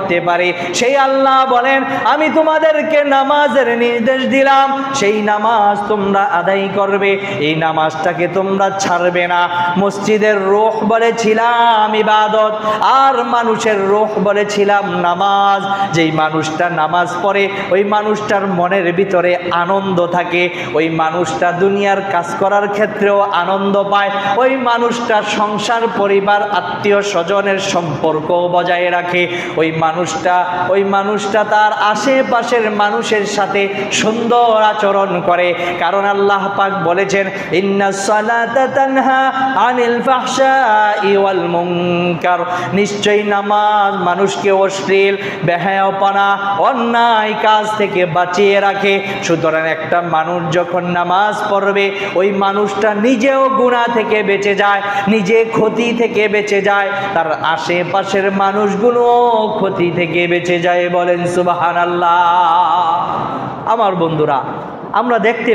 করতে পারে। সেই আল্লাহ বলেন, আমি তোমাদেরকে নামাজের নির্দেশ দিলাম, সেই নামাজ তোমরা আদায় করবে, এই নামাজটাকে তোমরা ছাড়বে না। মসজিদের রূহ বলেছিলাম ইবাদত, আর মানুষের রূহ বলেছিলাম নামাজ। যেই মানুষটা নামাজ পড়ে ওই মানুষটার মনের ভিতরে আনন্দ থাকে, ওই মানুষটা দুনিয়ার কাজ করার ক্ষেত্রেও আনন্দ পায়, ওই মানুষটা সংসার, পরিবার, আত্মীয় স্বজনের সম্পর্ক বজায় রাখে, ওই মানুষটা তার আশেপাশের মানুষের সাথে সুন্দর আচরণ করে। কারণ আল্লাহ পাক বলেছেন, ইন্নাস সালাতা তানহা আনিল ফাহশাই ওয়াল মুনকার, নিশ্চয়ই নামাজ মানুষকে অশ্লীল, বেহায়াপনা, অন্যায় কাজ থেকে বাঁচিয়ে রাখে। সুতরাং একটা মানুষ যখন নামাজ পড়বে ওই মানুষটা নিজেও গুনাহ থেকে বেঁচে যায়, নিজে ক্ষতি থেকে বেঁচে যায়, তার আশেপাশের মানুষগুলো ক্ষতি থেকে বেঁচে যায়। বলেন সুবহানাল্লাহ। আমার বন্ধুরা, আমরা দেখতে